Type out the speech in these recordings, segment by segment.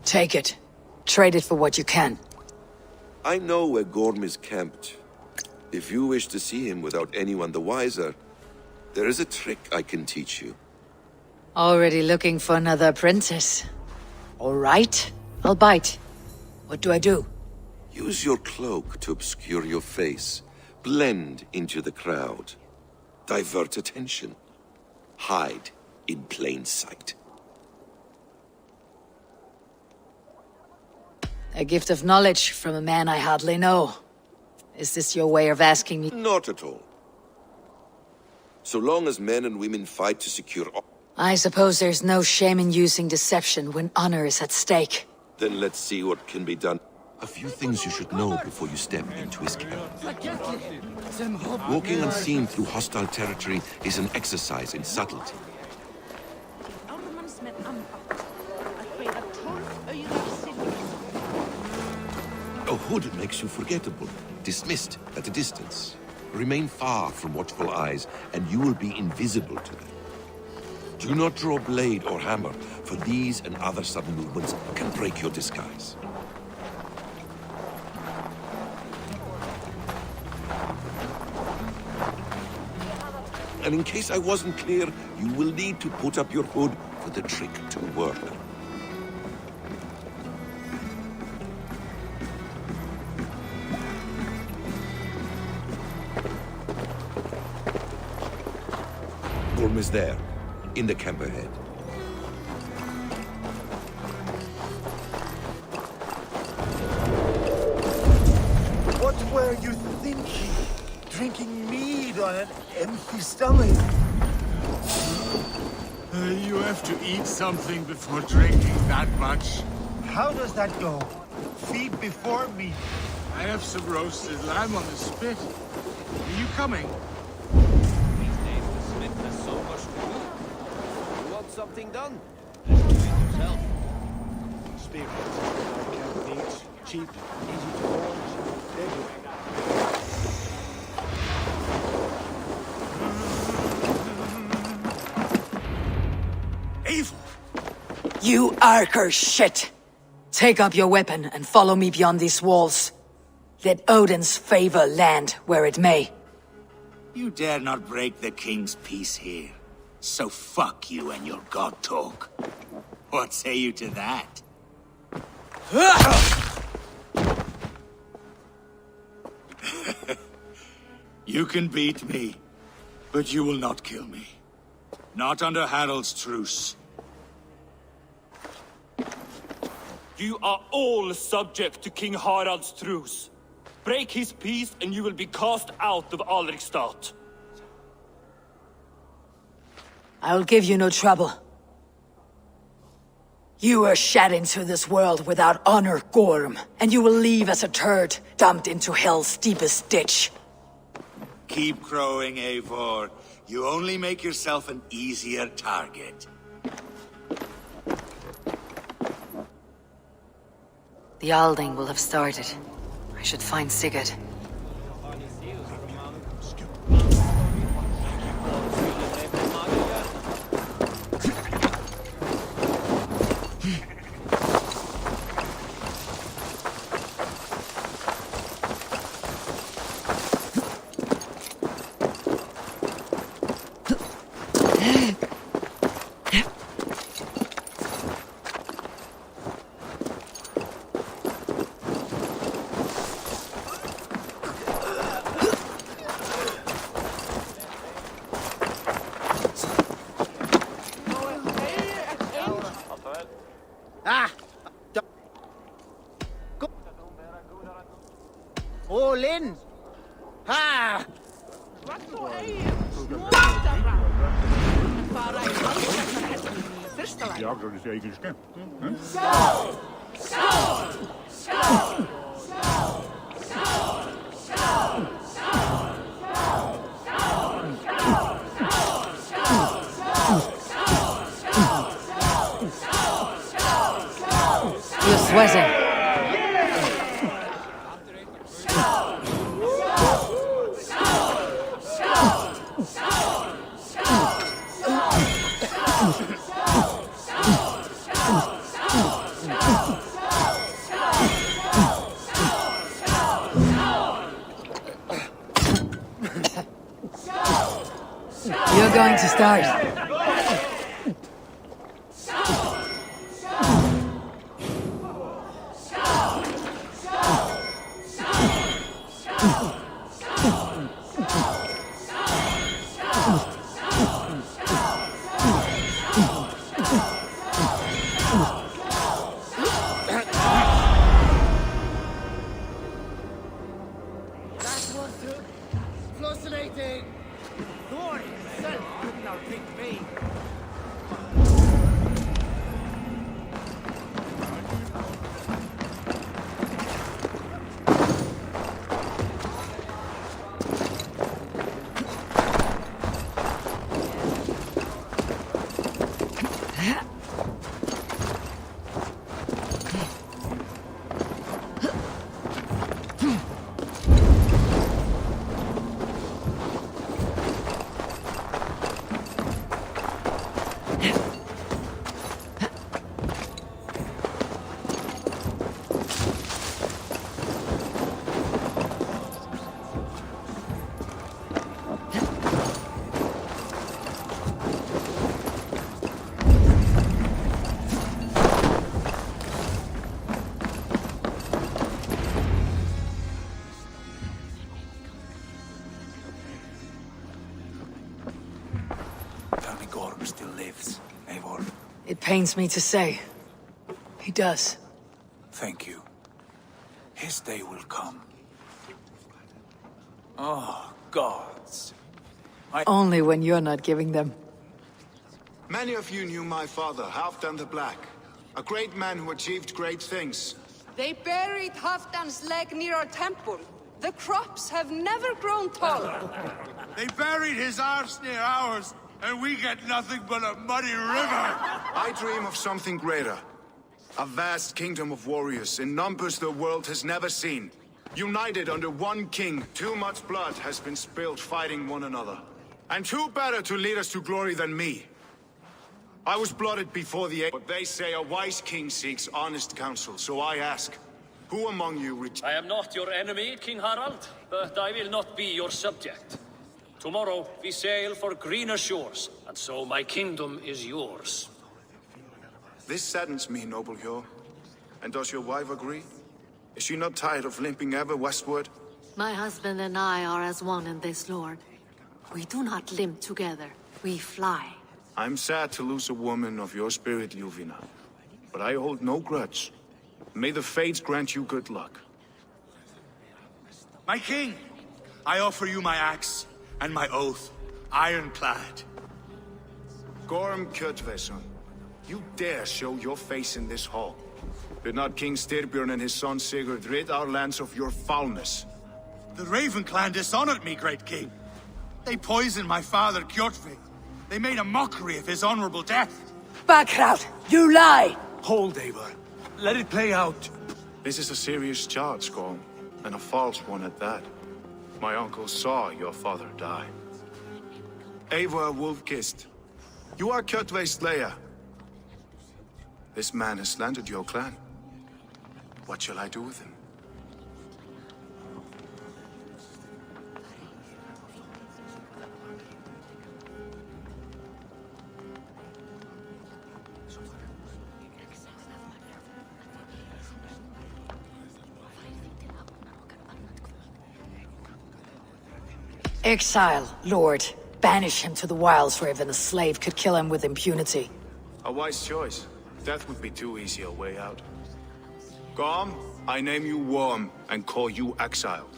Take it. Trade it for what you can. I know where Gorm is camped. If you wish to see him without anyone the wiser, there is a trick I can teach you. Already looking for another princess. All right, I'll bite. What do I do? Use your cloak to obscure your face. Blend into the crowd. Divert attention. Hide in plain sight. A gift of knowledge from a man I hardly know. Is this your way of asking me? Not at all. So long as men and women fight to secure... I suppose there's no shame in using deception when honor is at stake. Then let's see what can be done. A few things you should know before you step into his camp. Walking unseen through hostile territory is an exercise in subtlety. A hood makes you forgettable, dismissed at a distance. Remain far from watchful eyes, and you will be invisible to them. Do not draw blade or hammer, for these and other sudden movements can break your disguise. And in case I wasn't clear, you will need to put up your hood for the trick to work. Gorm is there, in the camp ahead. What were you thinking? Drinking mead on an empty stomach? You have to eat something before drinking that much. How does that go? Feed before meat. I have some roasted lamb on the spit. Are you coming? These days the smith has so much to do. You want something done? Just do it yourself. Spirits, camp meats, cheap, easy to forge, everywhere. You Archer shit! Take up your weapon and follow me beyond these walls. Let Odin's favor land where it may. You dare not break the king's peace here. So fuck you and your god talk. What say you to that? You can beat me, but you will not kill me. Not under Harald's truce. You are all subject to King Harald's truce. Break his peace and you will be cast out of Alrikstad. I'll give you no trouble. You were shed into this world without honor, Gorm, and you will leave as a turd, dumped into hell's deepest ditch. Keep crowing, Eivor. You only make yourself an easier target. The Alding will have started. I should find Sigurd. All in! Ha! Ja, dat is zeker skemmt. You're sweating. You're going to start. Fascinating! Thor himself couldn't outthink me. Tell me Gorm still lives, Eivor. It pains me to say. He does. Thank you. His day will come. Oh, gods. Only when you're not giving them. Many of you knew my father, Halfdan the Black. A great man who achieved great things. They buried Halfdan's leg near our temple. The crops have never grown taller. They buried his arse near ours, and we get nothing but a muddy river. I dream of something greater. A vast kingdom of warriors in numbers the world has never seen. United under one king, too much blood has been spilled fighting one another. And who better to lead us to glory than me? I was blooded before the age, but they say a wise king seeks honest counsel, so I ask, who among you I am not your enemy, King Harald, but I will not be your subject. Tomorrow we sail for greener shores, and so my kingdom is yours. This saddens me, noble Hjor. And does your wife agree? Is she not tired of limping ever westward? My husband and I are as one in this, Lord. We do not limp together. We fly. I'm sad to lose a woman of your spirit, Ljuvina. But I hold no grudge. May the fates grant you good luck. My king, I offer you my axe and my oath, ironclad. Gorm Kjotveson, you dare show your face in this hall. Did not King Styrbjörn and his son Sigurd rid our lands of your foulness? The Raven clan dishonored me, great king. They poisoned my father, Kjotve. They made a mockery of his honorable death. Backrout! You lie! Hold, Eivor. Let it play out. This is a serious charge, Gorm, and a false one at that. My uncle saw your father die. Eivor Wolf-Kissed, you are Kjotve's slayer. This man has slandered your clan. What shall I do with him? Exile, Lord. Banish him to the wilds where even a slave could kill him with impunity. A wise choice. Death would be too easy a way out. Gorm, I name you Worm and call you exiled.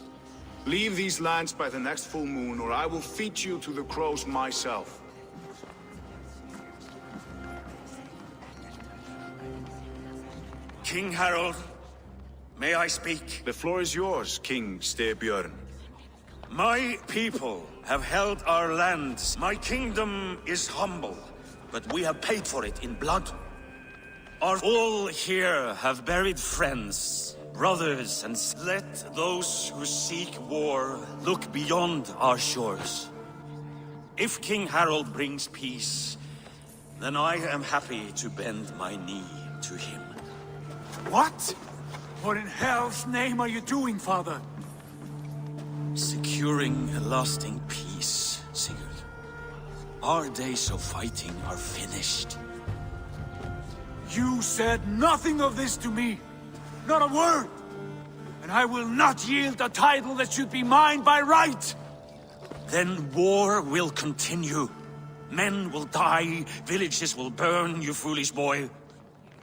Leave these lands by the next full moon, or I will feed you to the crows myself. King Harald, may I speak? The floor is yours, King Styrbjörn. My people have held our lands. My kingdom is humble, but we have paid for it in blood. All here have buried friends, brothers, and let those who seek war look beyond our shores. If King Harald brings peace, then I am happy to bend my knee to him. What? What in hell's name are you doing, father? Securing a lasting peace, Sigurd. Our days of fighting are finished. You said nothing of this to me. Not a word. And I will not yield a title that should be mine by right. Then war will continue. Men will die, villages will burn, you foolish boy.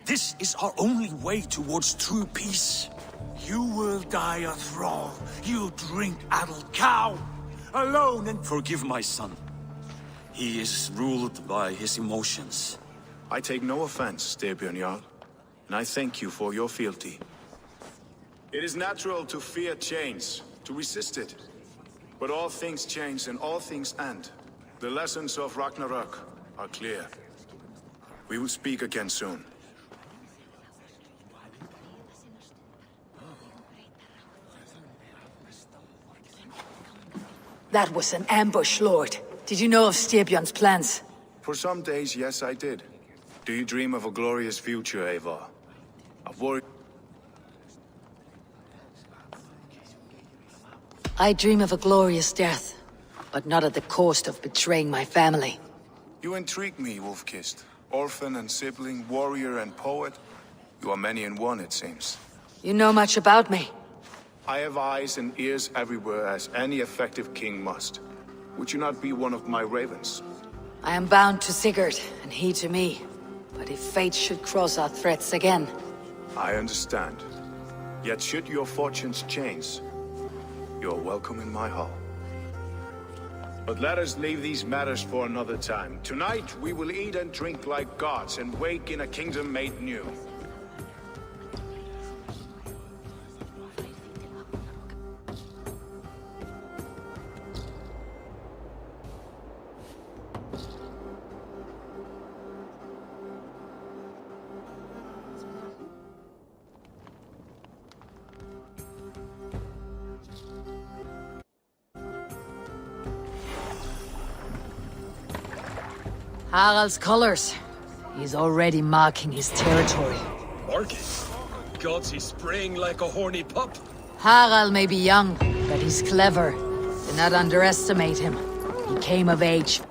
This is our only way towards true peace. You will die a thrall. You drink-addled cow. Alone and... Forgive my son. He is ruled by his emotions. I take no offense, Styrbjörn Jarl, and I thank you for your fealty. It is natural to fear change, to resist it. But all things change and all things end. The lessons of Ragnarok are clear. We will speak again soon. That was an ambush, Lord. Did you know of Styrbjörn's plans? For some days, yes, I did. Do you dream of a glorious future, Eivor? Of war... I dream of a glorious death, but not at the cost of betraying my family. You intrigue me, Wolf-Kissed. Orphan and sibling, warrior and poet. You are many in one, it seems. You know much about me. I have eyes and ears everywhere, as any effective king must. Would you not be one of my ravens? I am bound to Sigurd, and he to me. But if fate should cross our threats again... I understand. Yet should your fortunes change, you're welcome in my hall. But let us leave these matters for another time. Tonight, we will eat and drink like gods and wake in a kingdom made new. Harald's colors. He's already marking his territory. Marking? Gods, he's spraying like a horny pup. Harald may be young, but he's clever. Do not underestimate him. He came of age.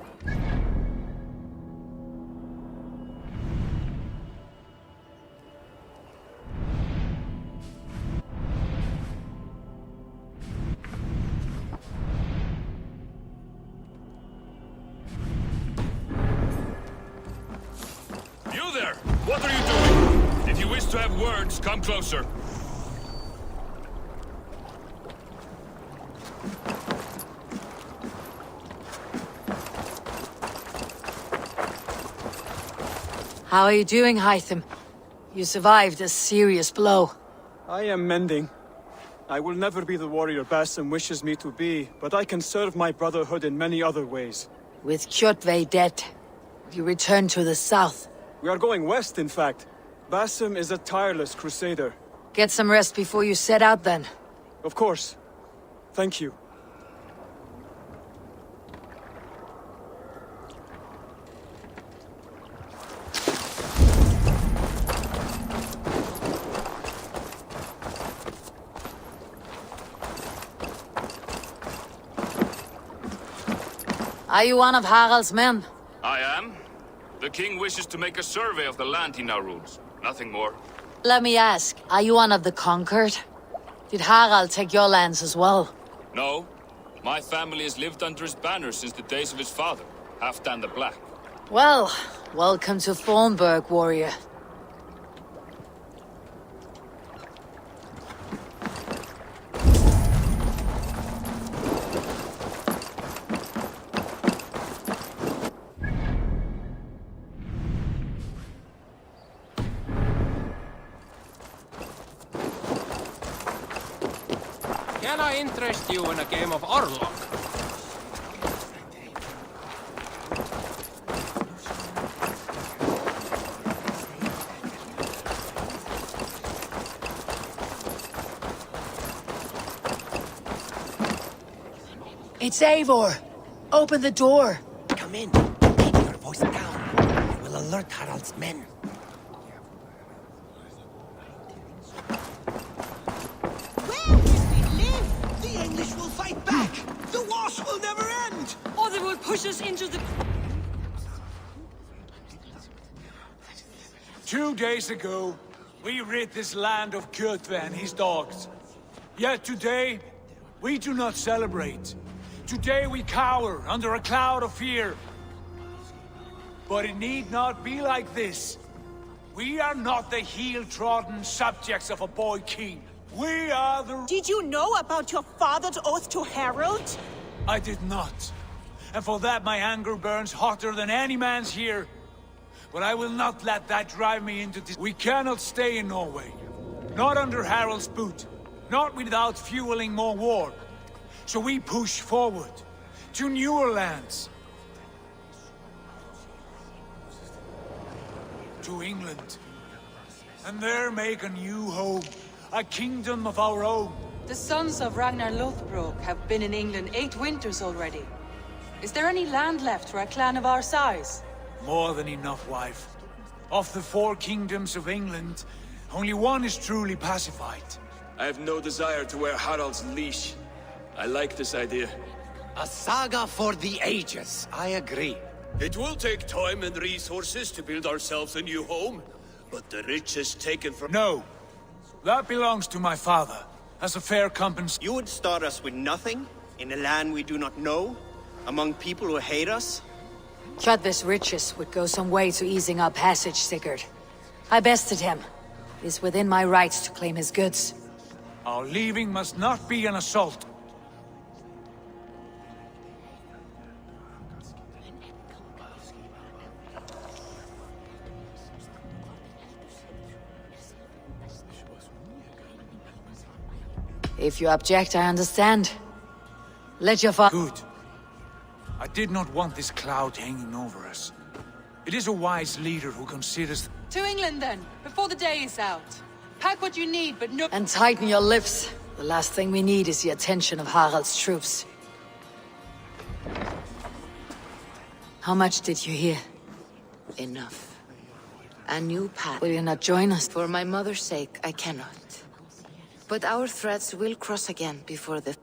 What are you doing? If you wish to have words, come closer. How are you doing, Hytham? You survived a serious blow. I am mending. I will never be the warrior Basim wishes me to be, but I can serve my brotherhood in many other ways. With Kjotve dead, you return to the south. We are going west, in fact. Basim is a tireless crusader. Get some rest before you set out, then. Of course. Thank you. Are you one of Harald's men? I am. The king wishes to make a survey of the land he now rules. Nothing more. Let me ask, are you one of the conquered? Did Harald take your lands as well? No. My family has lived under his banner since the days of his father, Halfdan the Black. Well, welcome to Thornburg, warrior. Can I interest you in a game of Orlok? It's Eivor! Open the door! Come in. Keep your voice down. I will alert Harald's men. Where does he live? The English will fight back! The wars will never end! Or they will push us into the... 2 days ago, we rid this land of Kjotve and his dogs. Yet today, we do not celebrate. Today we cower under a cloud of fear. But it need not be like this. We are not the heel-trodden subjects of a boy king. We are the... Did you know about your father's oath to Harold? I did not. And for that my anger burns hotter than any man's here. But I will not let that drive me into this. We cannot stay in Norway. Not under Harald's boot. Not without fueling more war. So we push forward. To newer lands. To England. And there make a new home. A kingdom of our own. The sons of Ragnar Lothbrok have been in England 8 winters already. Is there any land left for a clan of our size? More than enough, wife. Of the 4 kingdoms of England, only one is truly pacified. I have no desire to wear Harald's leash. I like this idea. A saga for the ages, I agree. It will take time and resources to build ourselves a new home, but the rich is taken from... No. That belongs to my father, as a fair compensation. You would start us with nothing, in a land we do not know, among people who hate us? Kjotve's riches would go some way to easing our passage, Sigurd. I bested him. It is within my rights to claim his goods. Our leaving must not be an assault. If you object, I understand. Let your father... Good. I did not want this cloud hanging over us. It is a wise leader who considers... To England then, before the day is out. Pack what you need, but no... And tighten your lips. The last thing we need is the attention of Harald's troops. How much did you hear? Enough. A new path. Will you not join us? For my mother's sake, I cannot. But our threads will cross again before the...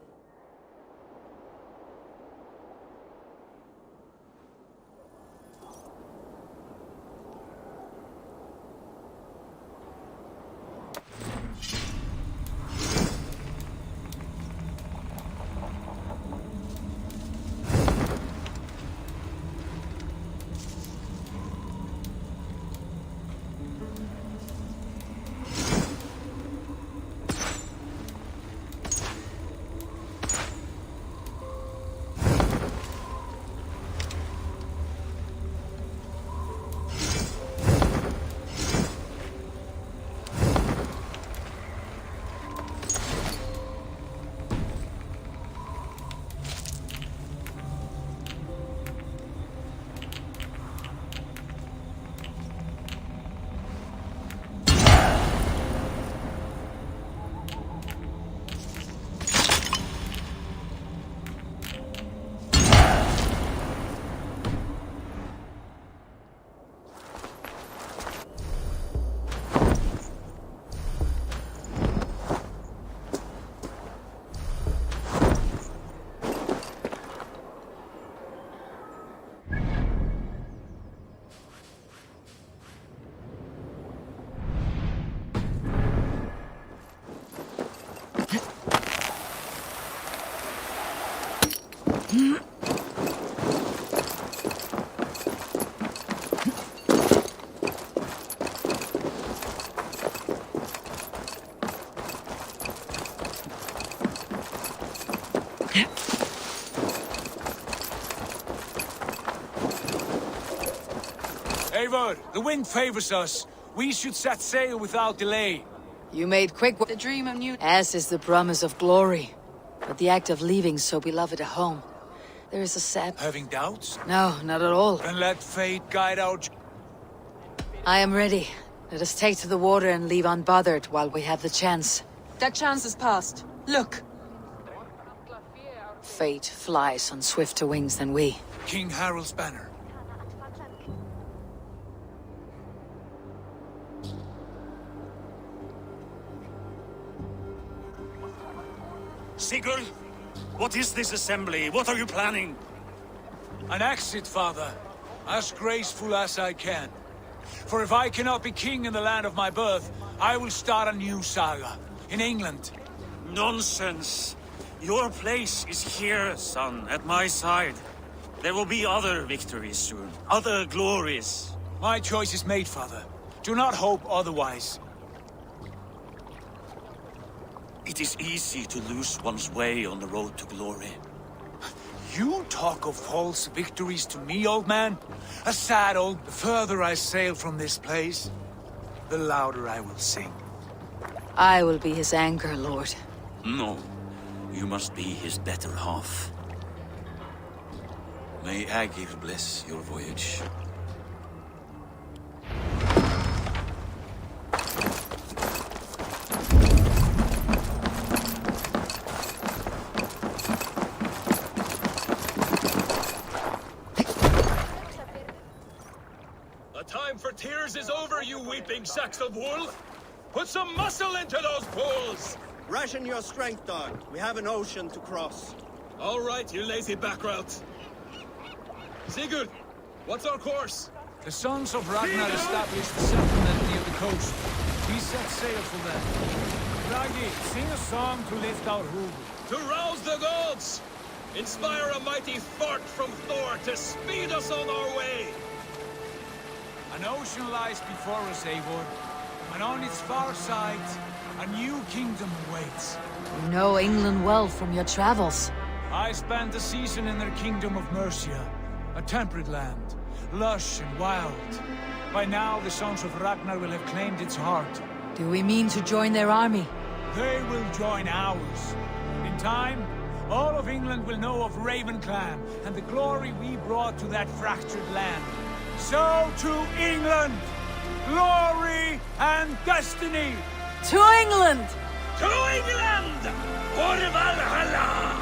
Eivor, the wind favors us. We should set sail without delay. You made quick work. The dream of new... As is the promise of glory. But the act of leaving so beloved a home. There is a sad... Having doubts? No, not at all. Then let fate guide our... I am ready. Let us take to the water and leave unbothered while we have the chance. That chance is past. Look! Fate flies on swifter wings than we. King Harald's banner. Sigurd, what is this assembly? What are you planning? An exit, father. As graceful as I can. For if I cannot be king in the land of my birth, I will start a new saga. In England. Nonsense! Your place is here, son, at my side. There will be other victories soon, other glories. My choice is made, father. Do not hope otherwise. It is easy to lose one's way on the road to glory. You talk of false victories to me, old man? A sad old... The further I sail from this place, the louder I will sing. I will be his anger, Lord. No, you must be his better half. May Agir bless your voyage. The time for tears is over, you weeping sacks of wool! Put some muscle into those bulls! Ration your strength, dog. We have an ocean to cross. All right, you lazy backrout. Sigurd, what's our course? The sons of Ragnar established a settlement near the coast. We set sail for them. Ragi, sing a song to lift our hoof. To rouse the gods! Inspire a mighty fart from Thor to speed us on our way! An ocean lies before us, Eivor, and on its far side, a new kingdom awaits. You know England well from your travels. I spent a season in their kingdom of Mercia, a temperate land, lush and wild. By now, the sons of Ragnar will have claimed its heart. Do we mean to join their army? They will join ours. In time, all of England will know of Raven Clan and the glory we brought to that fractured land. So to England! Glory and destiny! To England! To England! For Valhalla!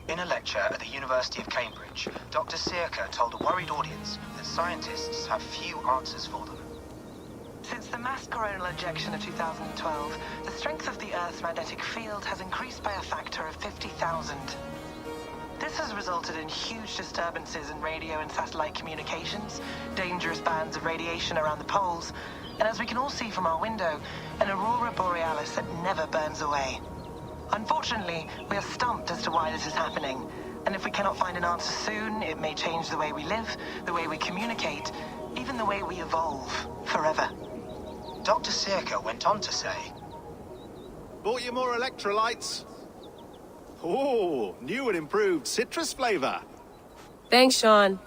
In a lecture at the University of Cambridge, Dr. Sirka told a worried audience that scientists have few answers for them. Since the mass coronal ejection of 2012, the strength of the Earth's magnetic field has increased by a factor of 50,000. This has resulted in huge disturbances in radio and satellite communications, dangerous bands of radiation around the poles, and as we can all see from our window, an aurora borealis that never burns away. Unfortunately, we are stumped as to why this is happening, and if we cannot find an answer soon, it may change the way we live, the way we communicate, even the way we evolve, forever. Dr. Sirka went on to say, Bought you more electrolytes? Oh, new and improved citrus flavor. Thanks, Sean.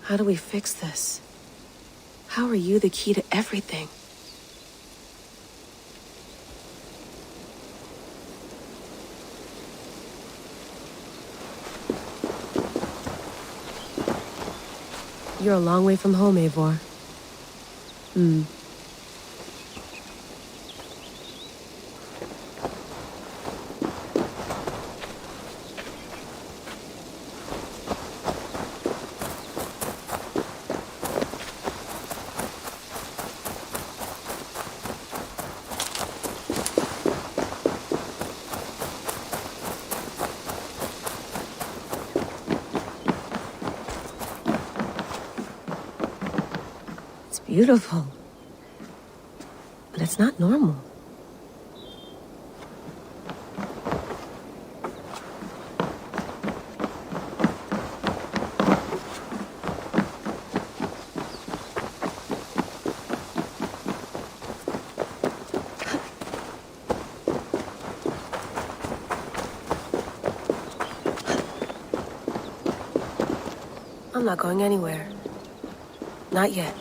How do we fix this? How are you the key to everything? You're a long way from home, Eivor. It's beautiful. But it's not normal. I'm not going anywhere. Not yet.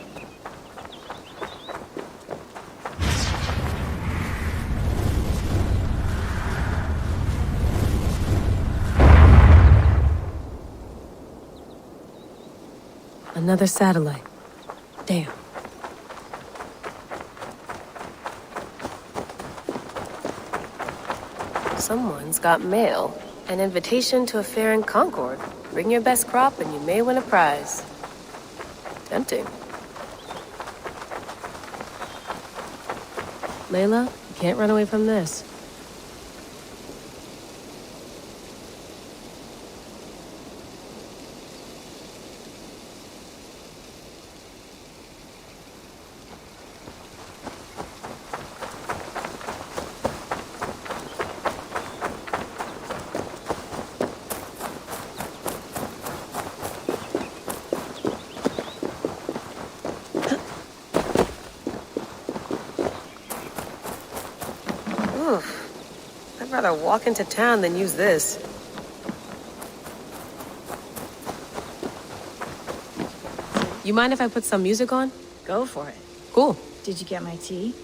Another satellite. Damn. Someone's got mail. An invitation to a fair in Concord. Bring your best crop and you may win a prize. Tempting. Layla, you can't run away from this. I'd rather walk into town than use this. You mind if I put some music on? Go for it. Cool. Did you get my tea?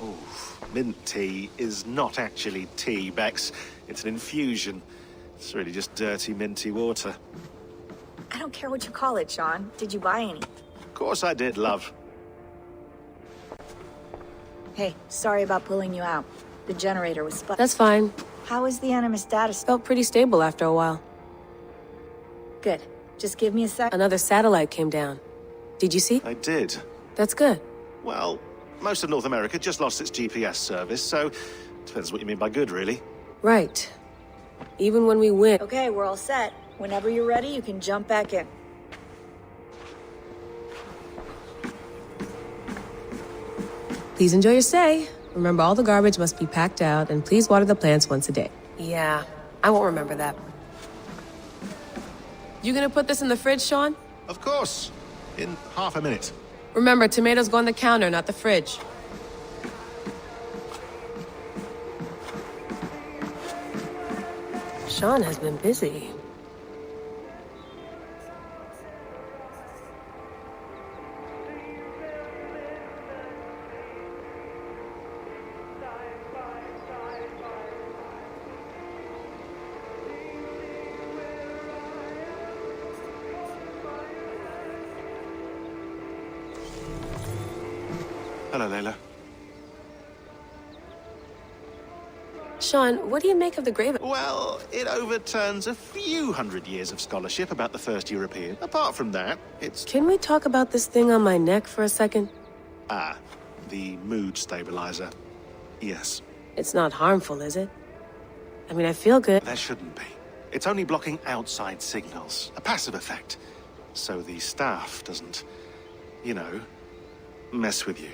Oof. Mint tea is not actually tea, Bex. It's an infusion. It's really just dirty, minty water. I don't care what you call it, Sean. Did you buy any? Of course I did, love. Hey, sorry about pulling you out. The generator was spun. That's fine. How is the Animus data? Felt pretty stable after a while. Good. Just give me a sec. Another satellite came down. Did you see? I did. That's good. Well, most of North America just lost its GPS service, so depends what you mean by good, really. Right. Even when we win. Okay, we're all set. Whenever you're ready, you can jump back in. Please enjoy your stay. Remember, all the garbage must be packed out, and please water the plants once a day. Yeah, I won't remember that. You gonna put this in the fridge, Sean? Of course. In half a minute. Remember, tomatoes go on the counter, not the fridge. Sean has been busy. Hello, Layla. Sean, what do you make of the grave? Well, it overturns a few hundred years of scholarship about the first European. Apart from that, it's... Can we talk about this thing on my neck for a second? Ah, the mood stabilizer. Yes. It's not harmful, is it? I mean, I feel good. There shouldn't be. It's only blocking outside signals. A passive effect. So the staff doesn't, you know, mess with you.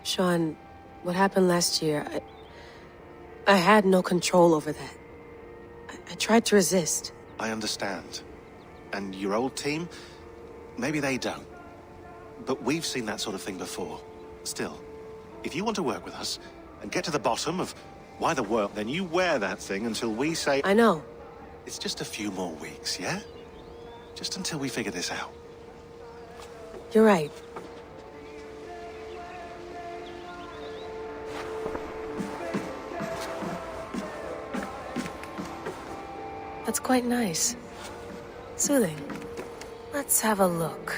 Sean, what happened last year, I had no control over that. I tried to resist. I understand. And your old team, maybe they don't. But we've seen that sort of thing before. Still, if you want to work with us and get to the bottom of why the world, then you wear that thing until we say... I know. It's just a few more weeks, yeah? Just until we figure this out. You're right. That's quite nice. Soothing. Let's have a look.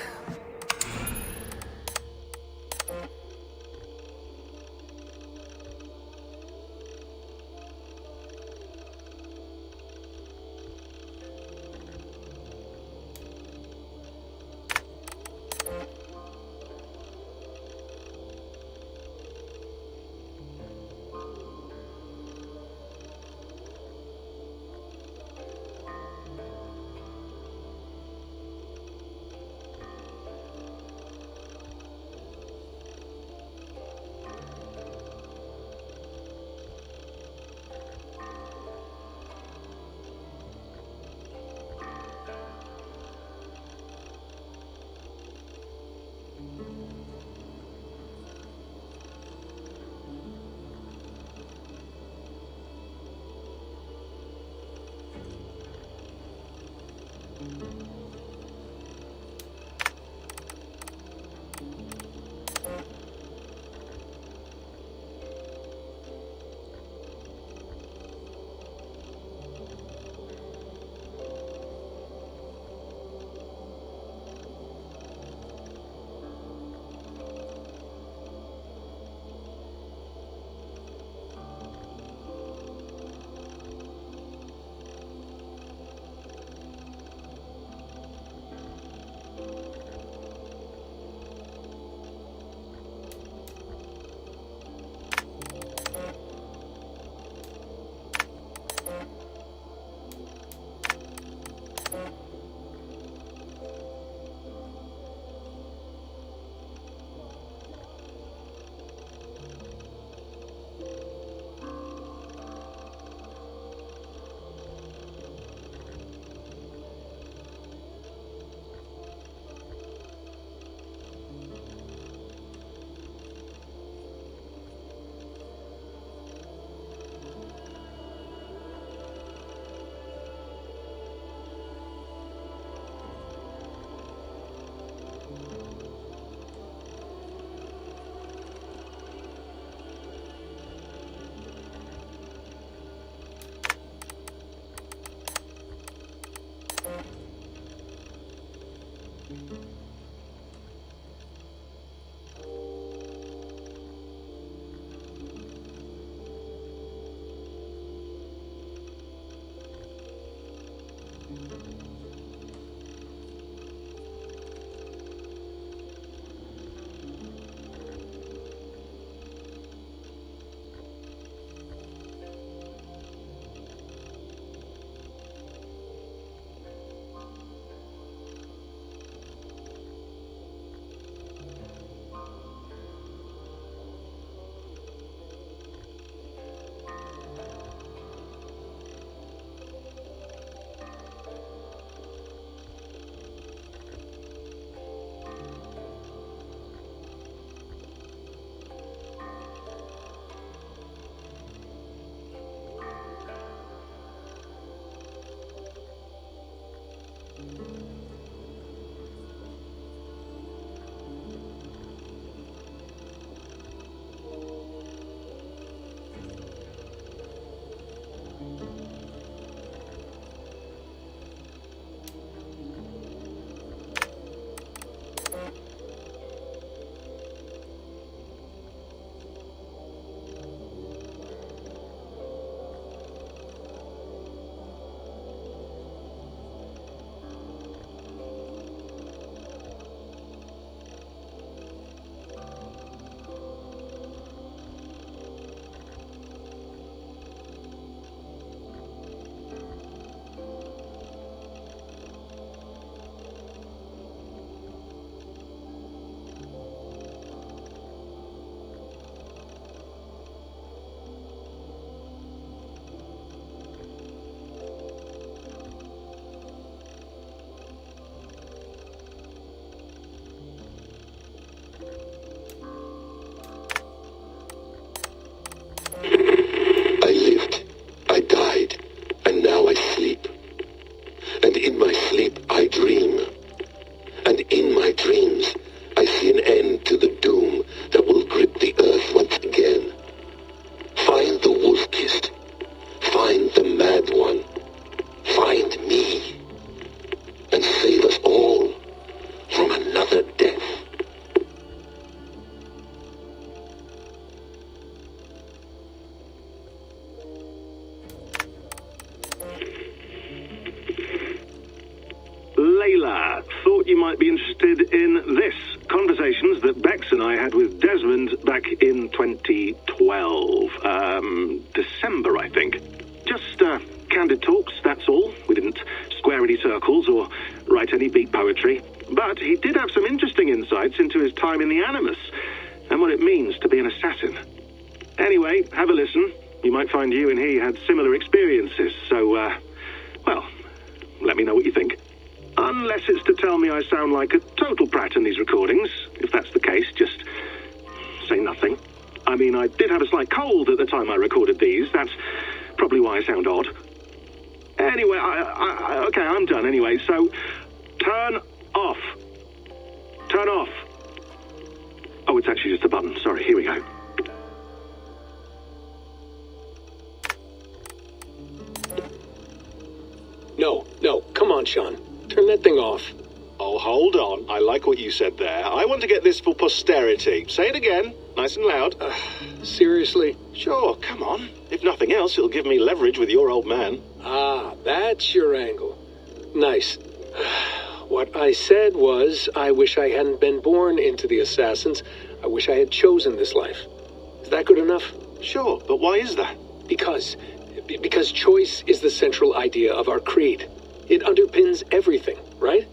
thought you might be interested in this. Conversations that Bex and I had with Desmond back in 2012. December, I think. Just, candid talks, that's all. We didn't square any circles or write any beat poetry. But he did have some interesting insights into his time in the Animus and what it means to be an assassin. Anyway, have a listen. You might find you and he had similar experiences, so, well, let me know what you think. Unless it's to tell me I sound like a total prat in these recordings. If that's the case, just say nothing. I mean, I did have a slight cold at the time I recorded these. That's probably why I sound odd. Anyway, okay, I'm done anyway, so turn off. Turn off. Oh, it's actually just a button. Sorry, here we go. No, come on, Sean. Turn that thing off. Oh, hold on. I like what you said there. I want to get this for posterity. Say it again, nice and loud. Seriously? Sure, come on. If nothing else, it'll give me leverage with your old man. Ah, that's your angle. Nice. What I said was, I wish I hadn't been born into the Assassins. I wish I had chosen this life. Is that good enough? Sure, but why is that? Because choice is the central idea of our creed. It underpins everything, right?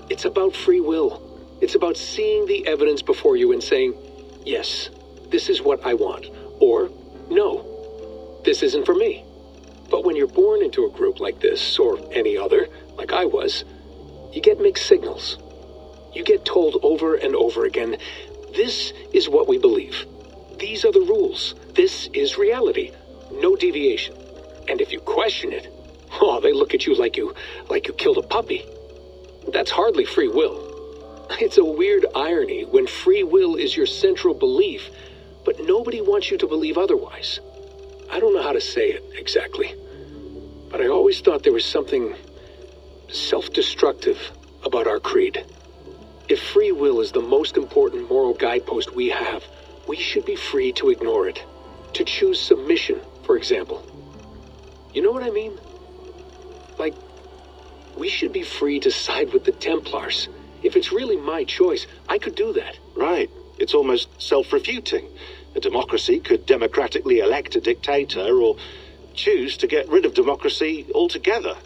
It's about free will. It's about seeing the evidence before you and saying, yes, this is what I want. Or, no, this isn't for me. But when you're born into a group like this, or any other, like I was, you get mixed signals. You get told over and over again, this is what we believe. These are the rules. This is reality. No deviation. And if you question it, oh, they look at you like you killed a puppy. That's hardly free will. It's a weird irony when free will is your central belief, but nobody wants you to believe otherwise. I don't know how to say it exactly, but I always thought there was something self-destructive about our creed. If free will is the most important moral guidepost we have, we should be free to ignore it. To choose submission, for example. You know what I mean? Like, we should be free to side with the Templars. If it's really my choice, I could do that. Right. It's almost self-refuting. A democracy could democratically elect a dictator or choose to get rid of democracy altogether.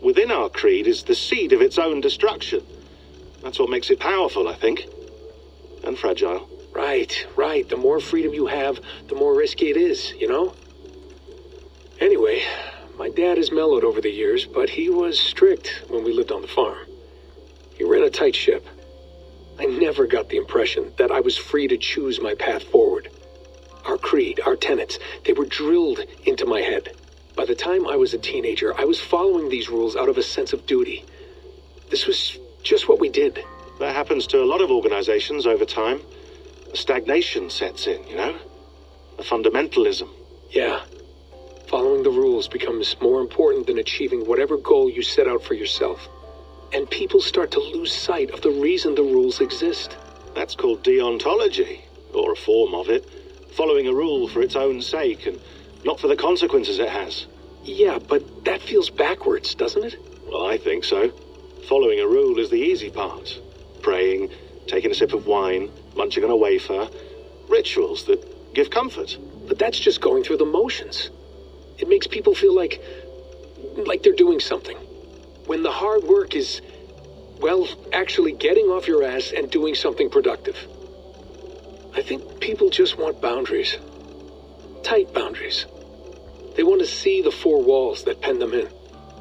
Within our creed is the seed of its own destruction. That's what makes it powerful, I think. And fragile. Right. The more freedom you have, the more risky it is, you know? Anyway, my dad has mellowed over the years, but he was strict when we lived on the farm. He ran a tight ship. I never got the impression that I was free to choose my path forward. Our creed, our tenets, they were drilled into my head. By the time I was a teenager, I was following these rules out of a sense of duty. This was just what we did. That happens to a lot of organizations over time. A stagnation sets in, you know? A fundamentalism. Yeah. Following the rules becomes more important than achieving whatever goal you set out for yourself. And people start to lose sight of the reason the rules exist. That's called deontology, or a form of it. Following a rule for its own sake, and not for the consequences it has. Yeah, but that feels backwards, doesn't it? Well, I think so. Following a rule is the easy part. Praying, taking a sip of wine, munching on a wafer. Rituals that give comfort. But that's just going through the motions. It makes people feel like they're doing something. When the hard work is, well, actually getting off your ass and doing something productive. I think people just want boundaries. Tight boundaries. They want to see the four walls that pen them in.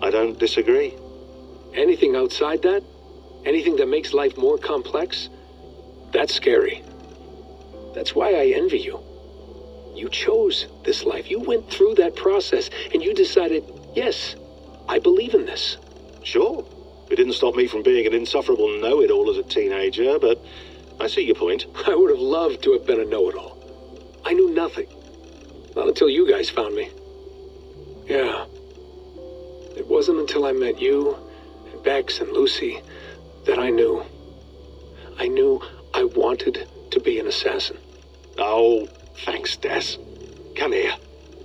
I don't disagree. Anything outside that, anything that makes life more complex, that's scary. That's why I envy you. You chose this life. You went through that process, and you decided, yes, I believe in this. Sure. It didn't stop me from being an insufferable know-it-all as a teenager, but I see your point. I would have loved to have been a know-it-all. I knew nothing. Not until you guys found me. Yeah. It wasn't until I met you, and Bex and Lucy, that I knew. I knew I wanted to be an assassin. Oh, thanks, Des. Come here.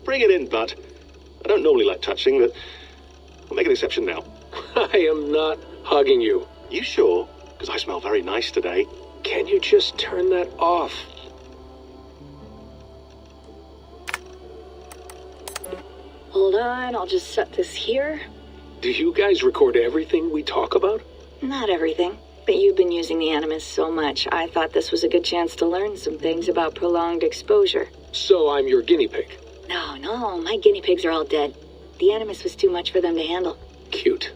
Bring it in, bud. I don't normally like touching, but I'll make an exception now. I am not hugging you. You sure? because I smell very nice today. Can you just turn that off? Hold on, I'll just set this here. Do you guys record everything we talk about? Not everything, but you've been using the Animus so much, I thought this was a good chance to learn some things about prolonged exposure. So I'm your guinea pig. No, my guinea pigs are all dead. The Animus was too much for them to handle. Cute.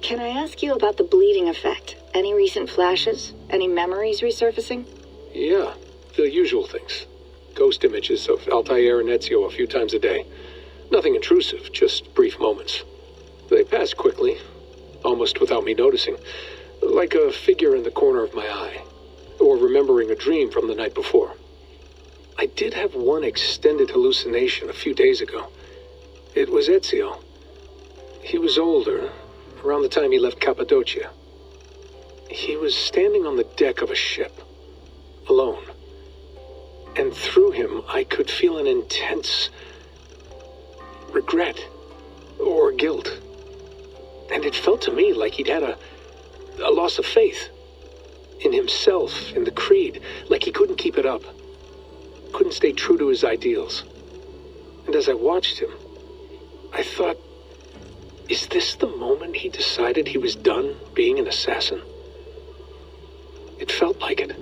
Can I ask you about the bleeding effect? Any recent flashes? Any memories resurfacing? Yeah, the usual things. Ghost images of Altair and Ezio a few times a day. Nothing intrusive, just brief moments. They pass quickly, almost without me noticing. Like a figure in the corner of my eye. Or remembering a dream from the night before. I did have one extended hallucination a few days ago. It was Ezio. He was older, around the time he left Cappadocia. He was standing on the deck of a ship, alone. And through him, I could feel an intense regret or guilt. And it felt to me like he'd had a loss of faith in himself, in the creed, like he couldn't keep it up, couldn't stay true to his ideals. And as I watched him, I thought, is this the moment he decided he was done being an assassin? It felt like it.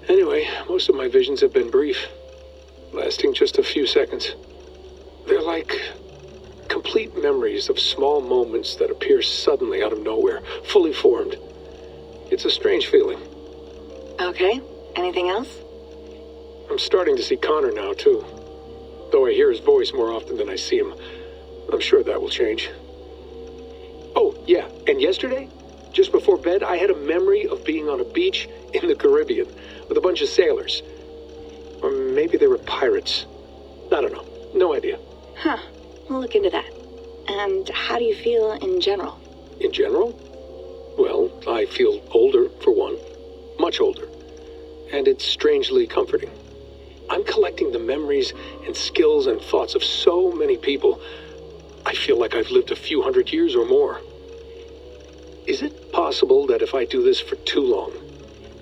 Anyway, most of my visions have been brief, lasting just a few seconds. They're like complete memories of small moments that appear suddenly out of nowhere, fully formed. It's a strange feeling. Okay, anything else? I'm starting to see Connor now, too. Though I hear his voice more often than I see him. I'm sure that will change. Oh, yeah, and yesterday, just before bed, I had a memory of being on a beach in the Caribbean with a bunch of sailors. Or maybe they were pirates. I don't know. No idea. Huh, we'll look into that. And how do you feel in general? In general? Well, I feel older, for one. Much older. And it's strangely comforting. I'm collecting the memories and skills and thoughts of so many people. I feel like I've lived a few hundred years or more. Is it possible that if I do this for too long,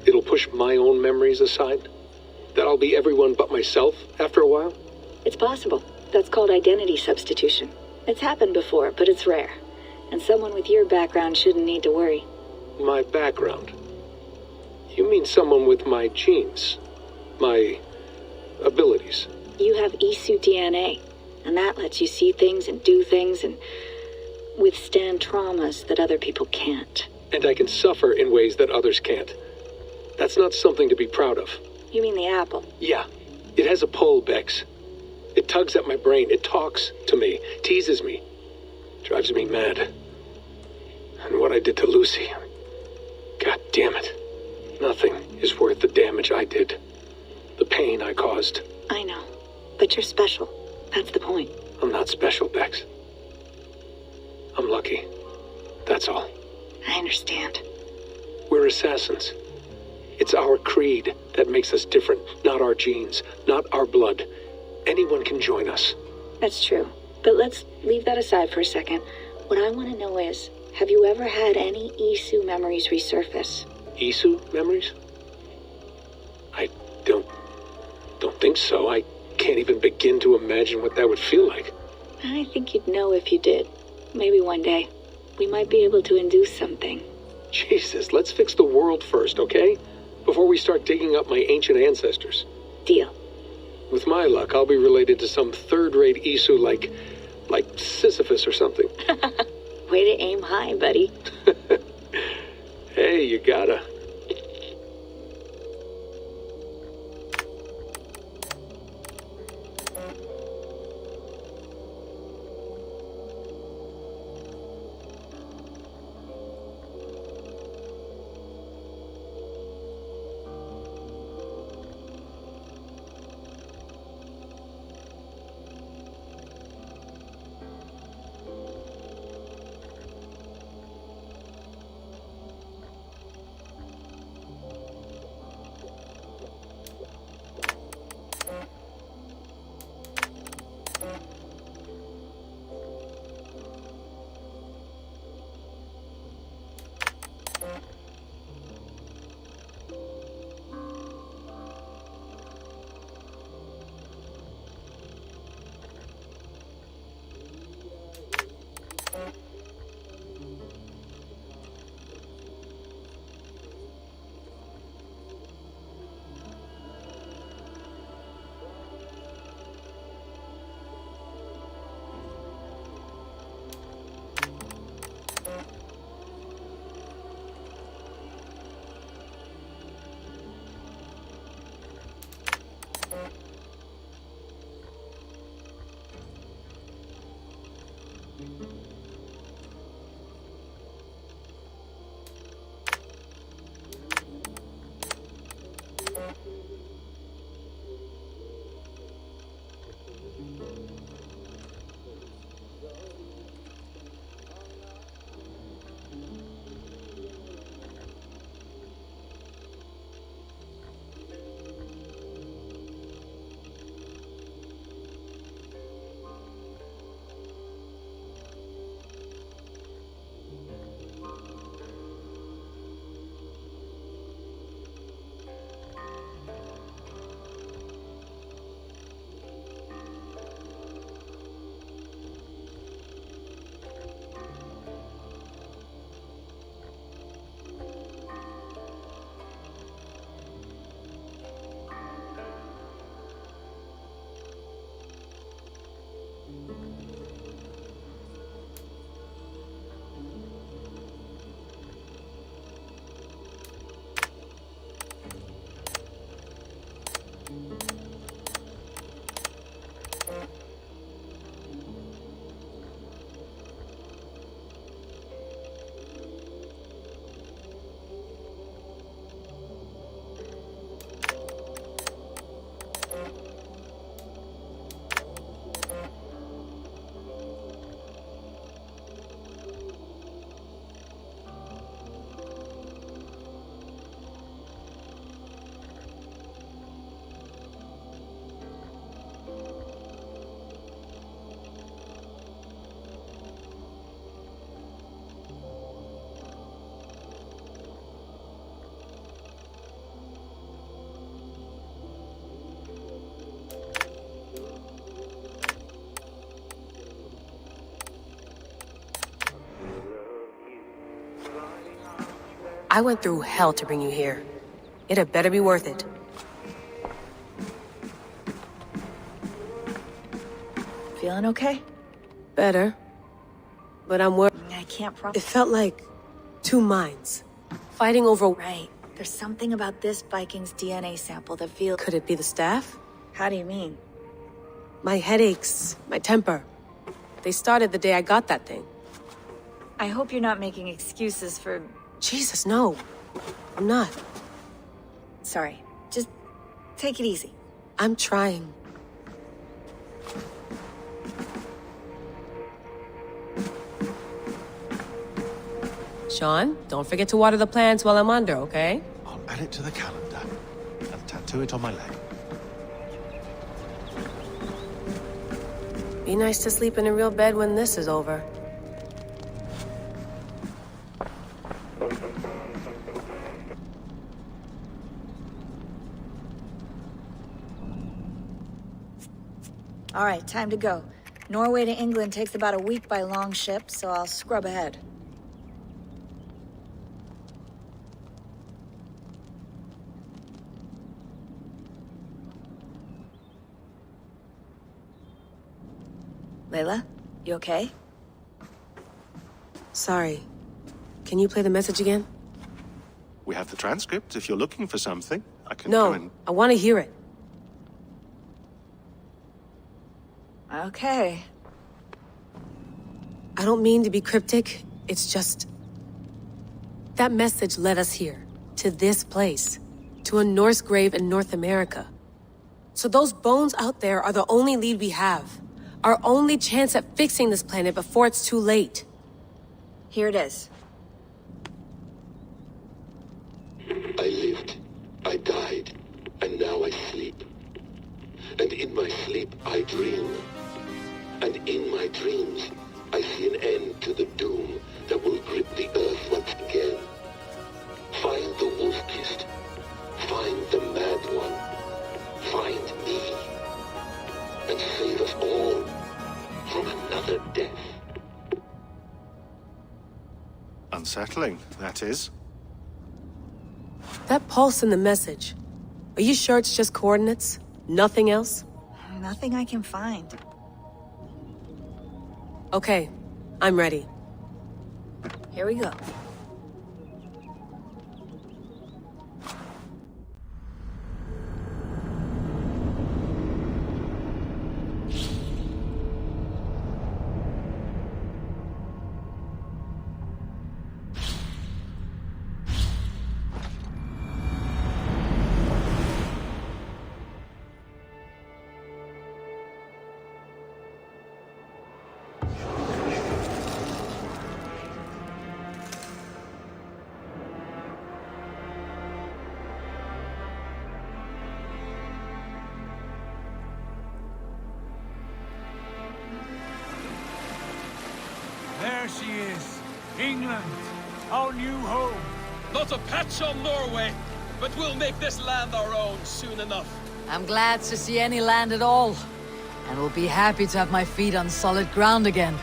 it'll push my own memories aside? That I'll be everyone but myself after a while? It's possible. That's called identity substitution. It's happened before, but it's rare. And someone with your background shouldn't need to worry. My background? You mean someone with my genes? My abilities? You have Isu DNA, and that lets you see things and do things and withstand traumas that other people can't. And I can suffer in ways that others can't. That's not something to be proud of. You mean the apple? Yeah. It has a pull, Bex. It tugs at my brain. It talks to me. Teases me. Drives me mad. And what I did to Lucy... God damn it. Nothing is worth the damage I did. The pain I caused. I know. But you're special. That's the point. I'm not special, Bex. I'm lucky. That's all. I understand. We're assassins. It's our creed that makes us different, not our genes, not our blood. Anyone can join us. That's true. But let's leave that aside for a second. What I want to know is, have you ever had any Isu memories resurface? Isu memories? I don't think so. I can't even begin to imagine what that would feel like. I think you'd know if you did. Maybe one day. We might be able to induce something. Jesus, let's fix the world first, okay? Before we start digging up my ancient ancestors. Deal. With my luck, I'll be related to some third-rate Isu like Sisyphus or something. Way to aim high, buddy. Hey, you gotta. I went through hell to bring you here. It had better be worth it. Feeling okay? Better. But I'm worried. I can't promise. It felt like two minds. Fighting over... Right. There's something about this Viking's DNA sample that feels... Could it be the staff? How do you mean? My headaches, my temper. They started the day I got that thing. I hope you're not making excuses for... Jesus, no. I'm not. Sorry. Just take it easy. I'm trying. Sean, don't forget to water the plants while I'm under, okay? I'll add it to the calendar and tattoo it on my leg. Be nice to sleep in a real bed when this is over. All right, time to go. Norway to England takes about a week by long ship, so I'll scrub ahead. Layla, you okay? Sorry. Can you play the message again? We have the transcript. If you're looking for something, I can No, go and... I want to hear it. Okay. I don't mean to be cryptic. It's just... That message led us here. To this place. To a Norse grave in North America. So those bones out there are the only lead we have. Our only chance at fixing this planet before it's too late. Here it is. I lived, I died, and now I sleep. And in my sleep I dream. And in my dreams I see an end to the doom that will grip the earth once again. Find the wolf-kissed. Find the mad one. Find me. And save us all from another death. Unsettling, that is. That pulse in the message. Are you sure it's just coordinates? Nothing else? Nothing I can find. Okay, I'm ready. Here we go. There she is. England, our new home. Not a patch on Norway, but we'll make this land our own soon enough. I'm glad to see any land at all. And will be happy to have my feet on solid ground again.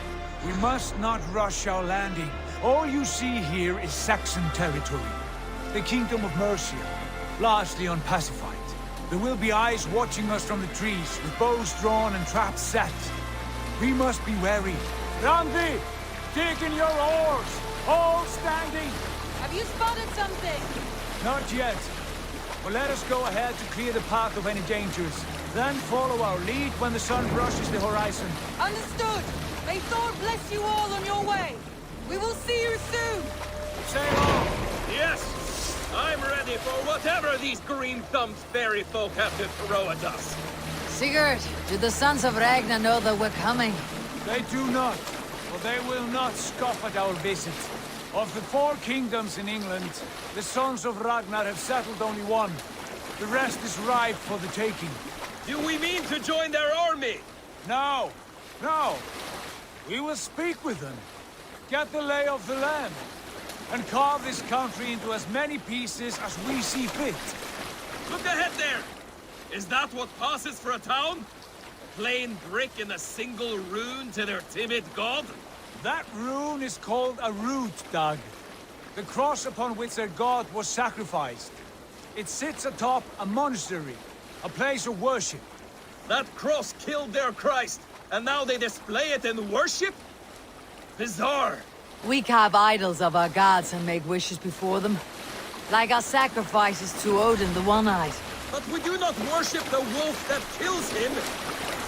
We must not rush our landing. All you see here is Saxon territory. The Kingdom of Mercia, largely unpacified. There will be eyes watching us from the trees, with bows drawn and traps set. We must be wary. Randi! Dig in your oars! All standing! Have you spotted something? Not yet. But let us go ahead to clear the path of any dangers. Then follow our lead when the sun brushes the horizon. Understood. May Thor bless you all on your way. We will see you soon. Sail on! Yes! I'm ready for whatever these green-thumbed fairy folk have to throw at us. Sigurd, do the sons of Ragnar know that we're coming? They do not. But they will not scoff at our visit. Of the 4 kingdoms in England, the sons of Ragnar have settled only one. The rest is ripe for the taking. Do we mean to join their army? No. No. We will speak with them. Get the lay of the land. And carve this country into as many pieces as we see fit. Look ahead there! Is that what passes for a town? A plain brick in a single rune to their timid god? That rune is called a root, Doug. The cross upon which their god was sacrificed. It sits atop a monastery, a place of worship. That cross killed their Christ, and now they display it in worship? Bizarre. We carve idols of our gods and make wishes before them. Like our sacrifices to Odin the One-Eyed. But we do not worship the wolf that kills him.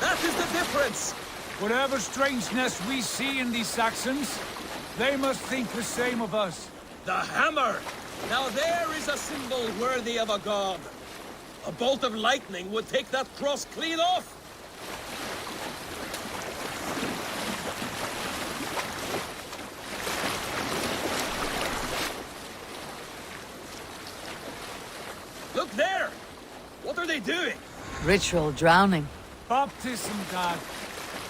That is the difference. Whatever strangeness we see in these Saxons, they must think the same of us. The hammer! Now there is a symbol worthy of a god. A bolt of lightning would take that cross clean off. Look there! What are they doing? Ritual drowning. Baptism, Dad.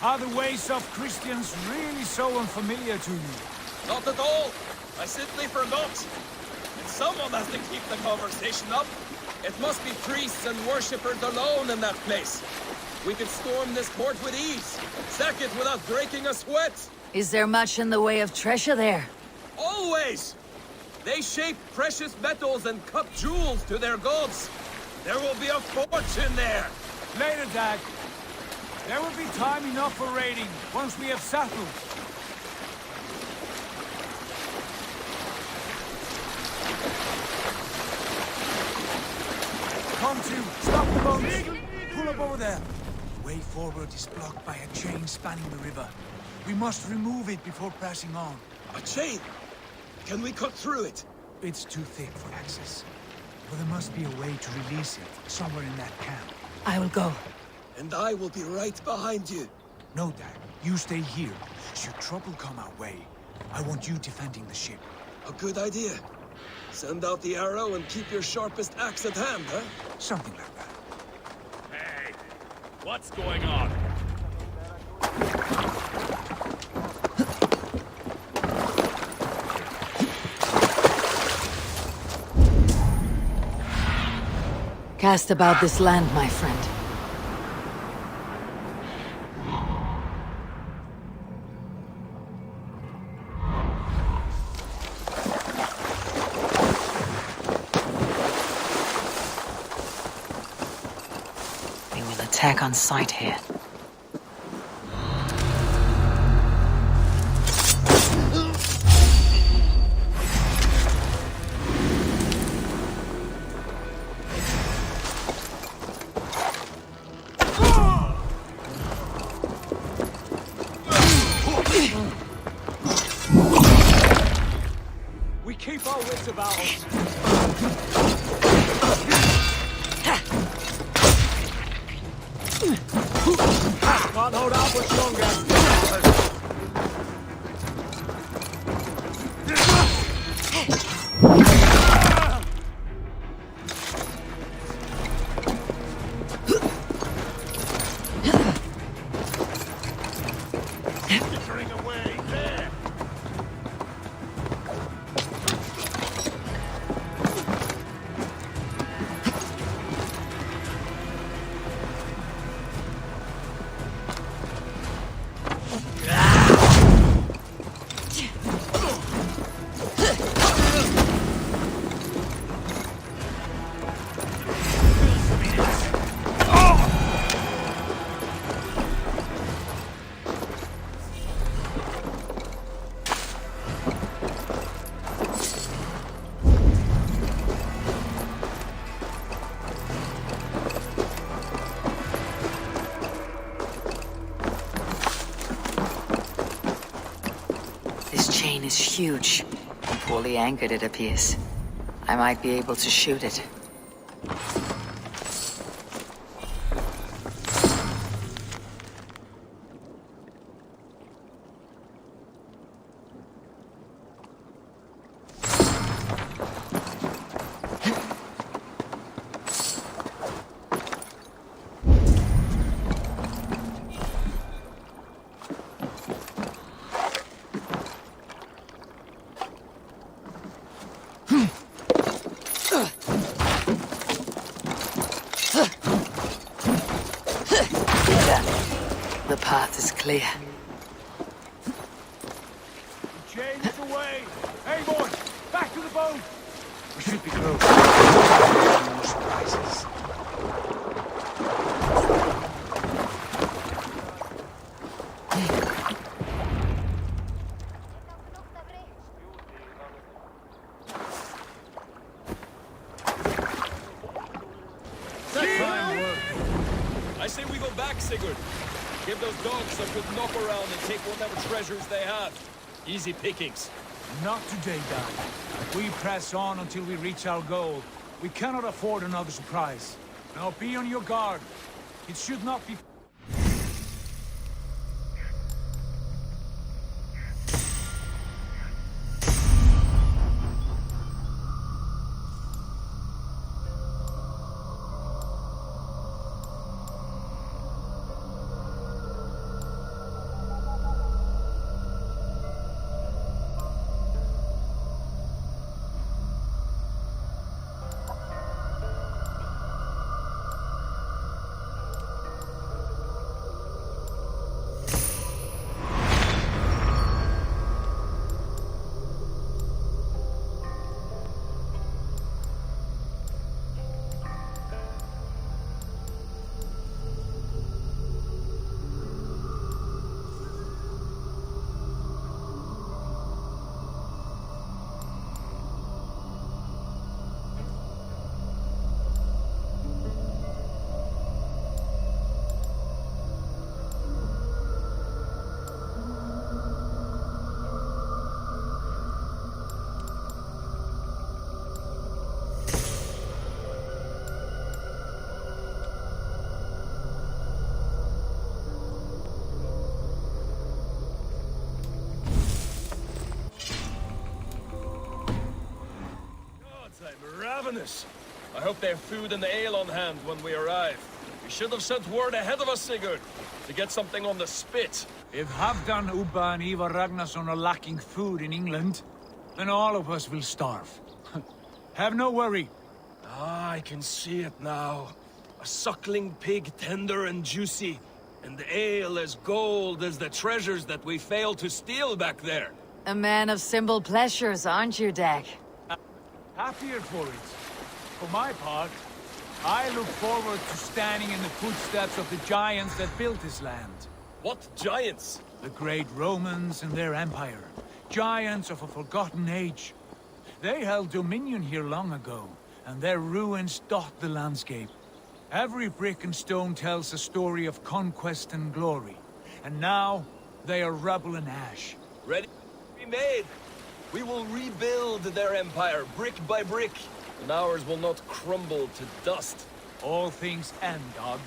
Are the ways of Christians really so unfamiliar to you? Not at all. I simply forgot. And someone has to keep the conversation up. It must be priests and worshippers alone in that place. We could storm this port with ease. Sack it without breaking a sweat. Is there much in the way of treasure there? Always! They shape precious metals and cut jewels to their gods. There will be a fortune there. Later, Dad. There will be time enough for raiding, once we have settled. Come to, stop the boats! Pull up over there. The way forward is blocked by a chain spanning the river. We must remove it before passing on. A chain? Can we cut through it? It's too thick for access. But there must be a way to release it, somewhere in that camp. I will go. And I will be right behind you. No, Dad. You stay here. Should trouble come our way, I want you defending the ship. A good idea. Send out the arrow and keep your sharpest axe at hand, huh? Something like that. Hey, what's going on? Cast about this land, my friend. They will attack on sight here. We keep our wits about us. Can't hold out much longer. Skittering away, there! This chain is huge. Poorly anchored, it appears. I might be able to shoot it. The path is clear. Chains away! Hey, boy! Back to the boat! We should be close. More surprises. I say we go back, Sigurd. Give those dogs some good knock around and take whatever treasures they have. Easy pickings. Not today, Dad. We press on until we reach our goal. We cannot afford another surprise. Now be on your guard. It should not be... I'm ravenous. I hope they have food and ale on hand when we arrive. We should have sent word ahead of us, Sigurd, to get something on the spit. If Halfdan, Ubba and Ivar Ragnarsson are lacking food in England, then all of us will starve. Have no worry. Ah, I can see it now. A suckling pig, tender and juicy. And the ale as gold as the treasures that we failed to steal back there. A man of simple pleasures, aren't you, Dag? Happier for it. For my part, I look forward to standing in the footsteps of the giants that built this land. What giants? The great Romans and their empire. Giants of a forgotten age. They held dominion here long ago, and their ruins dot the landscape. Every brick and stone tells a story of conquest and glory. And now, they are rubble and ash. Ready to be made. We will rebuild their empire, brick by brick, and ours will not crumble to dust. All things end, Dog.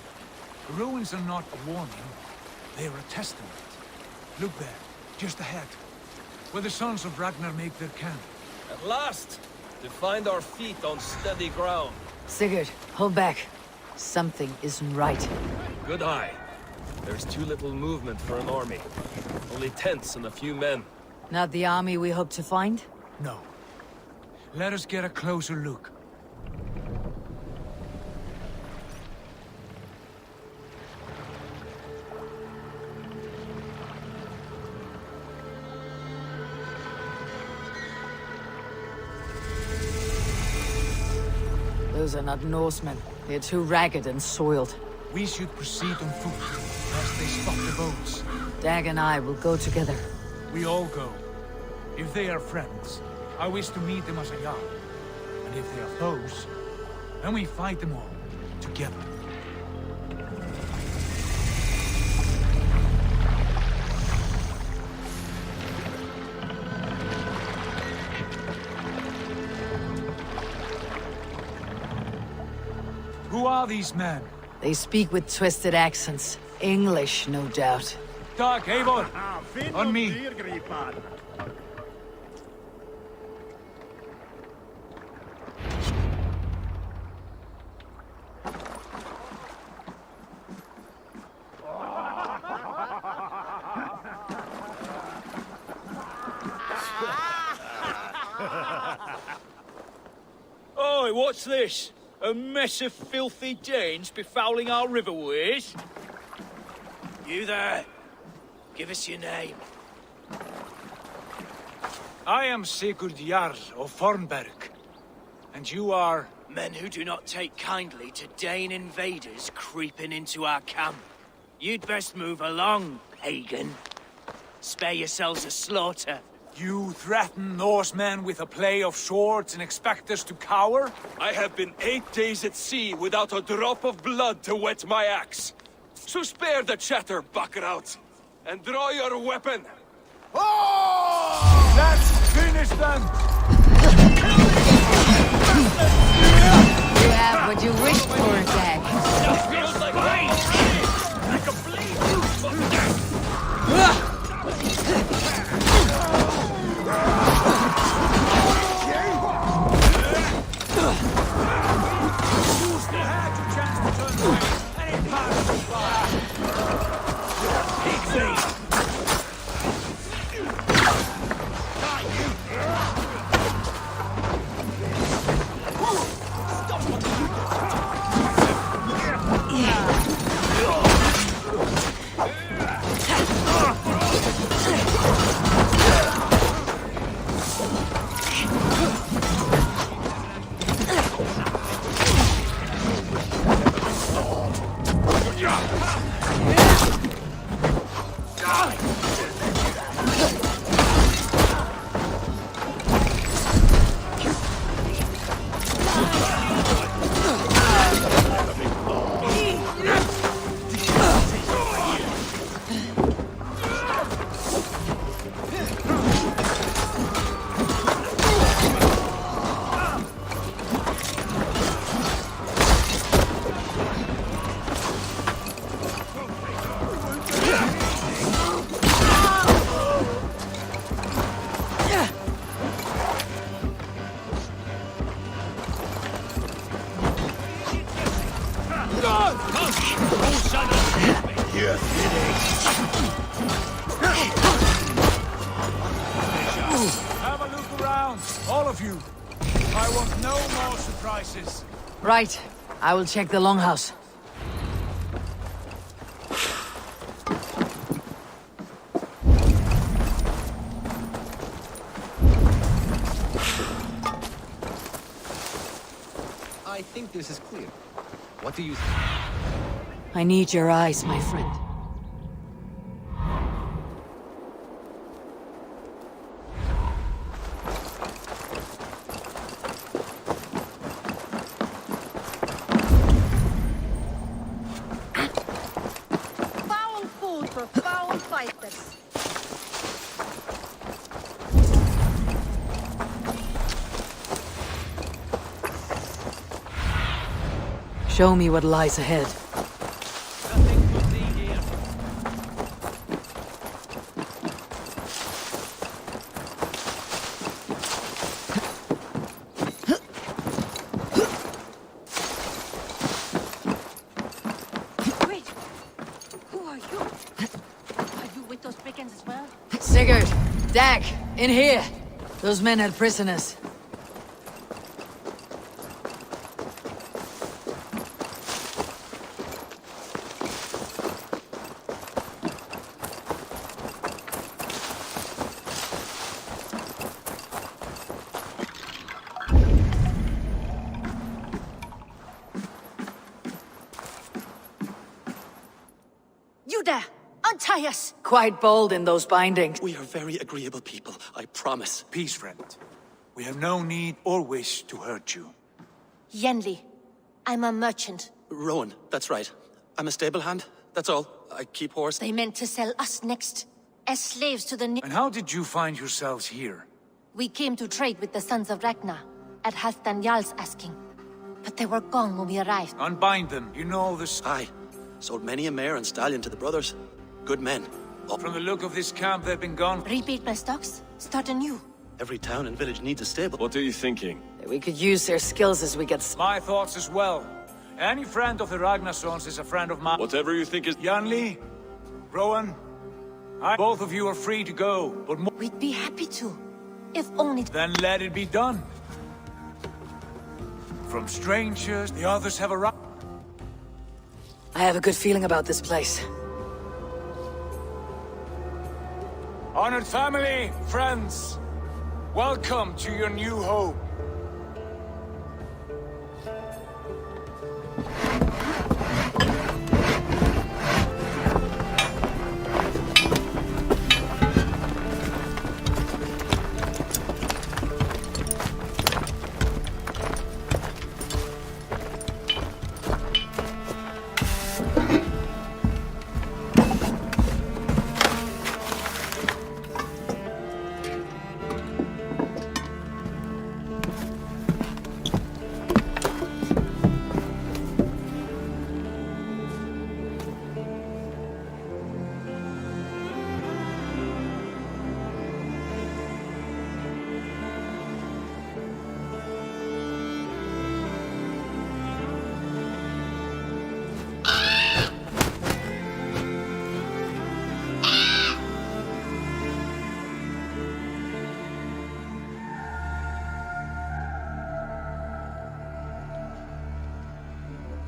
The ruins are not a warning, they are a testament. Look there, just ahead, where the sons of Ragnar make their camp. At last, to find our feet on steady ground. Sigurd, hold back. Something isn't right. Good eye. There's too little movement for an army. Only tents and a few men. Not the army we hope to find? No. Let us get a closer look. Those are not Norsemen. They're too ragged and soiled. We should proceed on foot, lest they stop the boats. Dag and I will go together. We all go. If they are friends, I wish to meet them as a Jarl. And if they are foes, then we fight them all, together. Who are these men? They speak with twisted accents. English, no doubt. Dag, Eivor! On me! Oi, what's this? A mess of filthy Danes befouling our riverways? You there? Give us your name. I am Sigurd Jarl of Fornberg. And you are... Men who do not take kindly to Dane invaders creeping into our camp. You'd best move along, pagan. Spare yourselves a slaughter. You threaten Norsemen with a play of swords and expect us to cower? I have been 8 days at sea without a drop of blood to wet my axe. So spare the chatter, Buckerout, and draw your weapon. Oh! Let's finish them! You have what you wished for, Dag. Feels like rain! I can bleed you! Have a look around, all of you. I want no more surprises. Right. I will check the longhouse. I think this is clear. What do you... I need your eyes, my friend. Foul food for foul fighters. Show me what lies ahead. Wait, who are you? Are you with those brigands as well? Sigurd! Dag! In here! Those men had prisoners. You there! Untie us! Quite bold in those bindings. We are very agreeable people, I promise. Peace, friend. We have no need or wish to hurt you. Yenli, I'm a merchant. Rowan, that's right. I'm a stable hand, that's all. I keep horse. They meant to sell us next, as slaves to the And how did you find yourselves here? We came to trade with the sons of Ragnar, at Halfdan Jarl's asking. But they were gone when we arrived. Unbind them, you know this. Aye. Sold many a mare and stallion to the brothers. Good men. From the look of this camp, they've been gone. Rebuild my stocks, start anew. Every town and village needs a stable. What are you thinking? We could use their skills as we get... My thoughts as well. Any friend of the Ragnarsons is a friend of mine. Whatever you think is... Yanli, Rowan, both of you are free to go, but more... We'd be happy to, if only... Then let it be done. From strangers, the others have a right. I have a good feeling about this place. Honored family, friends. Welcome to your new home.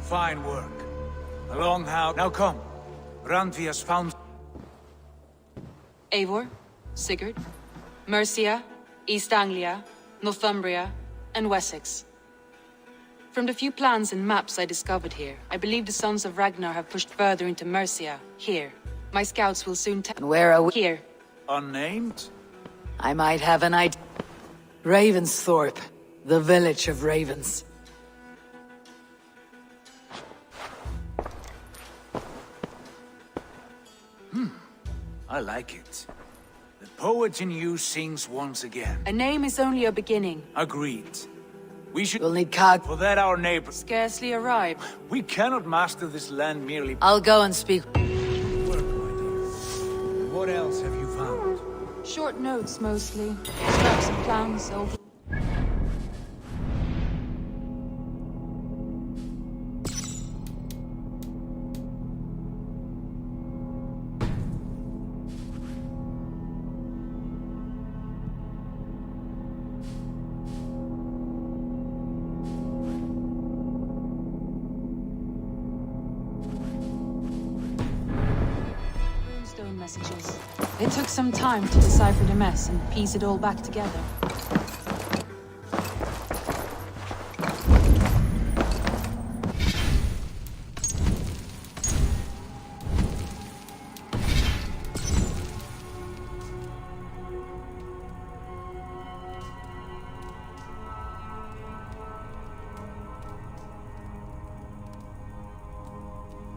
Fine work. A long how. Now come. Randvi has found. Eivor, Sigurd, Mercia, East Anglia, Northumbria, and Wessex. From the few plans and maps I discovered here, I believe the Sons of Ragnar have pushed further into Mercia, here. My scouts will soon And where are we? Here. Unnamed? I might have an idea. Ravensthorpe, the village of ravens. I like it. The poet in you sings once again. A name is only a beginning. Agreed. We should... We'll need cog. For that our neighbor... Scarcely arrived. We cannot master this land merely... I'll go and speak. Work, my dear. What else have you found? Short notes, mostly. Scraps of plans, old... messages. It took some time to decipher the mess and piece it all back together.